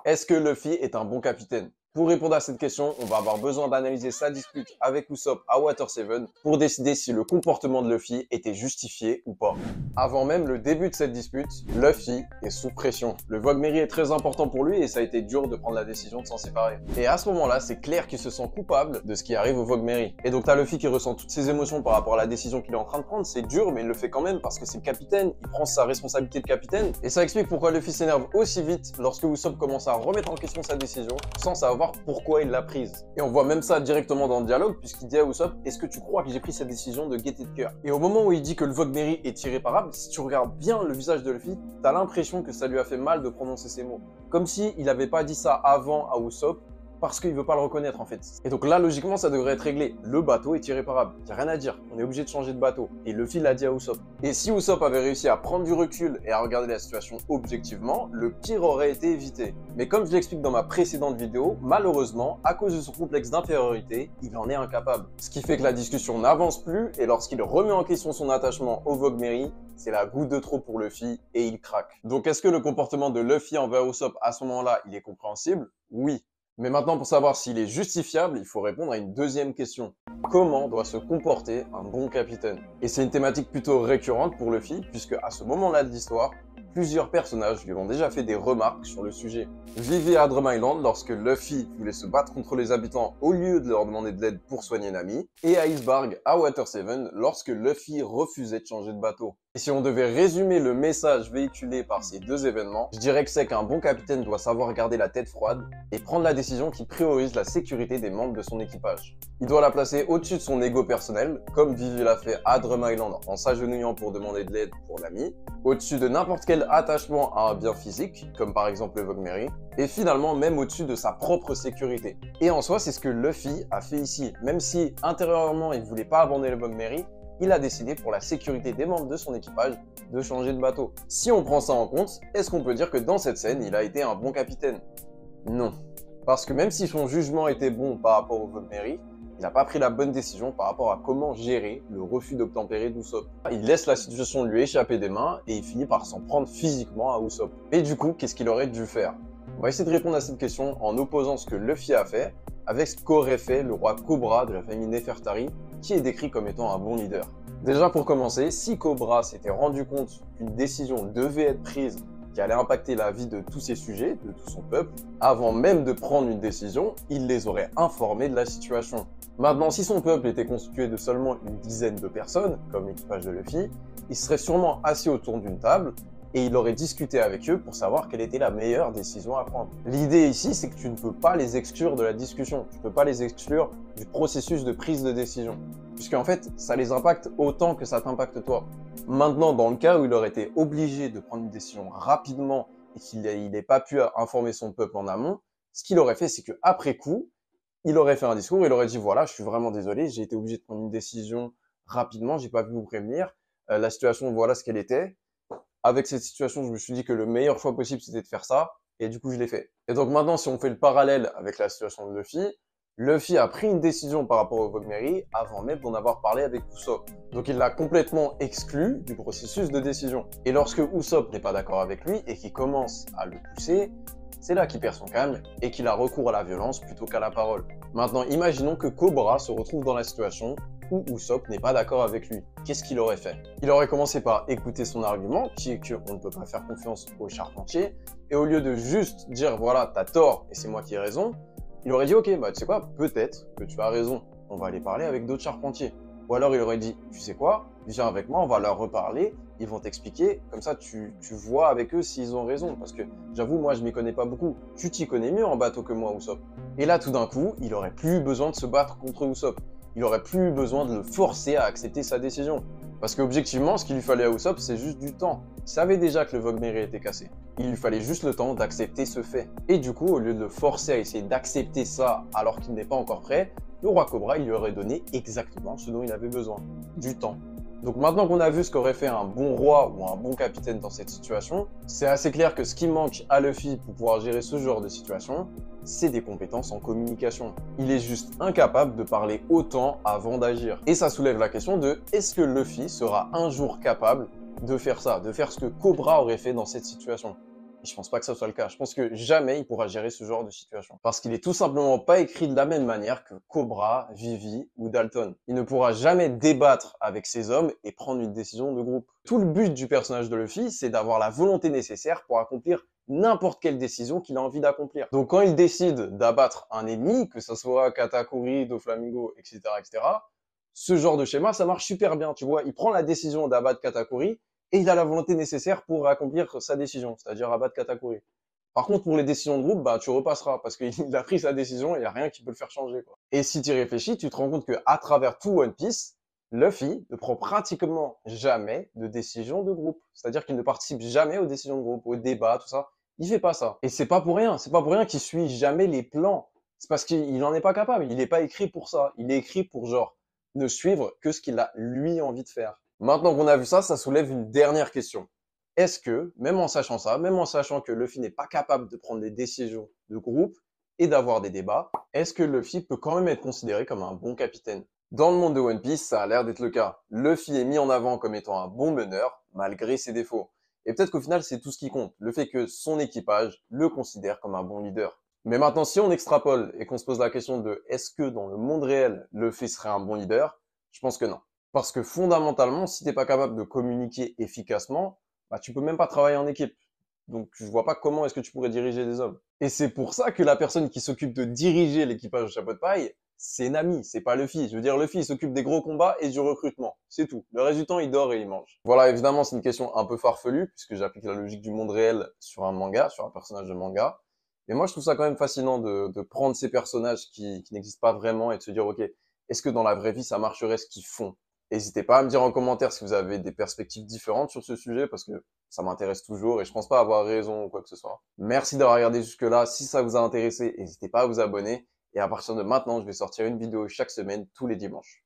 Est-ce que Luffy est un bon capitaine? Pour répondre à cette question, on va avoir besoin d'analyser sa dispute avec Usopp à Water 7 pour décider si le comportement de Luffy était justifié ou pas. Avant même le début de cette dispute, Luffy est sous pression. Le Wogmeri est très important pour lui et ça a été dur de prendre la décision de s'en séparer. Et à ce moment-là, c'est clair qu'il se sent coupable de ce qui arrive au Wogmeri. Et donc t'as Luffy qui ressent toutes ses émotions par rapport à la décision qu'il est en train de prendre. C'est dur, mais il le fait quand même parce que c'est le capitaine. Il prend sa responsabilité de capitaine. Et ça explique pourquoi Luffy s'énerve aussi vite lorsque Usopp commence à remettre en question sa décision sans savoir pourquoi il l'a prise. Et on voit même ça directement dans le dialogue puisqu'il dit à Usopp: est-ce que tu crois que j'ai pris cette décision de gaieté de cœur? Et au moment où il dit que le Wogmeri est irréparable, si tu regardes bien le visage de Luffy, t'as l'impression que ça lui a fait mal de prononcer ces mots. Comme si il n'avait pas dit ça avant à Usopp parce qu'il veut pas le reconnaître en fait. Et donc là, logiquement, ça devrait être réglé. Le bateau est irréparable. Y a rien à dire. On est obligé de changer de bateau. Et Luffy l'a dit à Usopp. Et si Usopp avait réussi à prendre du recul et à regarder la situation objectivement, le pire aurait été évité. Mais comme je l'explique dans ma précédente vidéo, malheureusement, à cause de son complexe d'infériorité, il en est incapable. Ce qui fait que la discussion n'avance plus et lorsqu'il remet en question son attachement au Wogmeri, c'est la goutte de trop pour Luffy et il craque. Donc est-ce que le comportement de Luffy envers Usopp à ce moment-là, il est compréhensible? Oui. Mais maintenant, pour savoir s'il est justifiable, il faut répondre à une deuxième question. Comment doit se comporter un bon capitaine? Et c'est une thématique plutôt récurrente pour Luffy, puisque à ce moment-là de l'histoire, plusieurs personnages lui ont déjà fait des remarques sur le sujet. Vivi à Drum Island, lorsque Luffy voulait se battre contre les habitants au lieu de leur demander de l'aide pour soigner Nami, et à Iceberg à Water 7, lorsque Luffy refusait de changer de bateau. Et si on devait résumer le message véhiculé par ces deux événements, je dirais que c'est qu'un bon capitaine doit savoir garder la tête froide et prendre la décision qui priorise la sécurité des membres de son équipage. Il doit la placer au-dessus de son ego personnel, comme Vivi l'a fait à Drum Island en s'agenouillant pour demander de l'aide pour Nami, au-dessus de n'importe quel attachement à un bien physique, comme par exemple le Wogmeri, et finalement même au-dessus de sa propre sécurité. Et en soi, c'est ce que Luffy a fait ici. Même si intérieurement il voulait pas abandonner le Wogmeri, il a décidé pour la sécurité des membres de son équipage de changer de bateau. Si on prend ça en compte, est-ce qu'on peut dire que dans cette scène, il a été un bon capitaine? Non. Parce que même si son jugement était bon par rapport au Wogmeri, il n'a pas pris la bonne décision par rapport à comment gérer le refus d'obtempérer d'Usopp. Il laisse la situation lui échapper des mains et il finit par s'en prendre physiquement à Usopp. Et du coup, qu'est-ce qu'il aurait dû faire? On va essayer de répondre à cette question en opposant ce que Luffy a fait avec ce qu'aurait fait le roi Cobra de la famille Nefertari, qui est décrit comme étant un bon leader. Déjà pour commencer, si Cobra s'était rendu compte qu'une décision devait être prise qui allait impacter la vie de tous ses sujets, de tout son peuple, avant même de prendre une décision, il les aurait informés de la situation. Maintenant, si son peuple était constitué de seulement une dizaine de personnes, comme l'équipage de Luffy, il serait sûrement assis autour d'une table et il aurait discuté avec eux pour savoir quelle était la meilleure décision à prendre. L'idée ici, c'est que tu ne peux pas les exclure de la discussion, tu ne peux pas les exclure du processus de prise de décision, puisqu'en fait, ça les impacte autant que ça t'impacte toi. Maintenant, dans le cas où il aurait été obligé de prendre une décision rapidement et qu'il n'ait pas pu informer son peuple en amont, ce qu'il aurait fait, c'est qu'après coup, il aurait fait un discours, il aurait dit: voilà, je suis vraiment désolé, j'ai été obligé de prendre une décision rapidement, j'ai pas pu vous prévenir, la situation, voilà ce qu'elle était. Avec cette situation, je me suis dit que le meilleur choix possible, c'était de faire ça, et du coup, je l'ai fait. Et donc maintenant, si on fait le parallèle avec la situation de Luffy, Luffy a pris une décision par rapport au Wogmeri avant même d'en avoir parlé avec Usopp. Donc il l'a complètement exclu du processus de décision. Et lorsque Usopp n'est pas d'accord avec lui et qu'il commence à le pousser, c'est là qu'il perd son calme et qu'il a recours à la violence plutôt qu'à la parole. Maintenant, imaginons que Cobra se retrouve dans la situation où Usopp n'est pas d'accord avec lui. Qu'est-ce qu'il aurait fait? Il aurait commencé par écouter son argument, qui est qu'on ne peut pas faire confiance au charpentier, et au lieu de juste dire: voilà, t'as tort et c'est moi qui ai raison, il aurait dit: ok, bah tu sais quoi, peut-être que tu as raison, on va aller parler avec d'autres charpentiers. Ou alors il aurait dit: tu sais quoi, viens avec moi, on va leur reparler, ils vont t'expliquer, comme ça tu vois avec eux s'ils ont raison. Parce que j'avoue, moi je m'y connais pas beaucoup, tu t'y connais mieux en bateau que moi, Usopp. Et là tout d'un coup, il aurait plus besoin de se battre contre Usopp. Il aurait plus besoin de le forcer à accepter sa décision. Parce qu'objectivement, ce qu'il lui fallait à Usopp, c'est juste du temps. Il savait déjà que le Wogmeri était cassé. Il lui fallait juste le temps d'accepter ce fait. Et du coup, au lieu de le forcer à essayer d'accepter ça alors qu'il n'est pas encore prêt, le roi Cobra, il lui aurait donné exactement ce dont il avait besoin. Du temps. Donc maintenant qu'on a vu ce qu'aurait fait un bon roi ou un bon capitaine dans cette situation, c'est assez clair que ce qui manque à Luffy pour pouvoir gérer ce genre de situation, c'est des compétences en communication. Il est juste incapable de parler autant avant d'agir. Et ça soulève la question de: est-ce que Luffy sera un jour capable de faire ça, de faire ce que Cobra aurait fait dans cette situation? Et je pense pas que ça soit le cas. Je pense que jamais il pourra gérer ce genre de situation. Parce qu'il est tout simplement pas écrit de la même manière que Cobra, Vivi ou Dalton. Il ne pourra jamais débattre avec ses hommes et prendre une décision de groupe. Tout le but du personnage de Luffy, c'est d'avoir la volonté nécessaire pour accomplir n'importe quelle décision qu'il a envie d'accomplir. Donc quand il décide d'abattre un ennemi, que ce soit Katakuri, Doflamingo, etc., etc., ce genre de schéma, ça marche super bien, tu vois. Il prend la décision d'abattre Katakuri, et il a la volonté nécessaire pour accomplir sa décision, c'est-à-dire abattre Katakuri. Par contre, pour les décisions de groupe, bah, tu repasseras, parce qu'il a pris sa décision et il n'y a rien qui peut le faire changer, quoi. Et si tu y réfléchis, tu te rends compte qu'à travers tout One Piece, Luffy ne prend pratiquement jamais de décision de groupe. C'est-à-dire qu'il ne participe jamais aux décisions de groupe, aux débats, tout ça. Il fait pas ça. Et c'est pas pour rien. C'est pas pour rien qu'il suit jamais les plans. C'est parce qu'il en est pas capable. Il n'est pas écrit pour ça. Il est écrit pour, genre, ne suivre que ce qu'il a, lui, envie de faire. Maintenant qu'on a vu ça, ça soulève une dernière question. Est-ce que, même en sachant ça, même en sachant que Luffy n'est pas capable de prendre des décisions de groupe et d'avoir des débats, est-ce que Luffy peut quand même être considéré comme un bon capitaine? Dans le monde de One Piece, ça a l'air d'être le cas. Luffy est mis en avant comme étant un bon meneur, malgré ses défauts. Et peut-être qu'au final, c'est tout ce qui compte, le fait que son équipage le considère comme un bon leader. Mais maintenant, si on extrapole et qu'on se pose la question de est-ce que dans le monde réel, Luffy serait un bon leader, je pense que non. Parce que fondamentalement, si t'es pas capable de communiquer efficacement, bah, tu peux même pas travailler en équipe. Donc, je vois pas comment est-ce que tu pourrais diriger des hommes. Et c'est pour ça que la personne qui s'occupe de diriger l'équipage de Chapeau de Paille, c'est Nami, c'est pas Luffy. Je veux dire, Luffy, il s'occupe des gros combats et du recrutement. C'est tout. Le reste du temps, il dort et il mange. Voilà, évidemment, c'est une question un peu farfelue, puisque j'applique la logique du monde réel sur un manga, sur un personnage de manga. Mais moi, je trouve ça quand même fascinant de prendre ces personnages qui n'existent pas vraiment et de se dire, OK, est-ce que dans la vraie vie, ça marcherait ce qu'ils font? N'hésitez pas à me dire en commentaire si vous avez des perspectives différentes sur ce sujet, parce que ça m'intéresse toujours et je pense pas avoir raison ou quoi que ce soit. Merci d'avoir regardé jusque-là. Si ça vous a intéressé, n'hésitez pas à vous abonner. Et à partir de maintenant, je vais sortir une vidéo chaque semaine, tous les dimanches.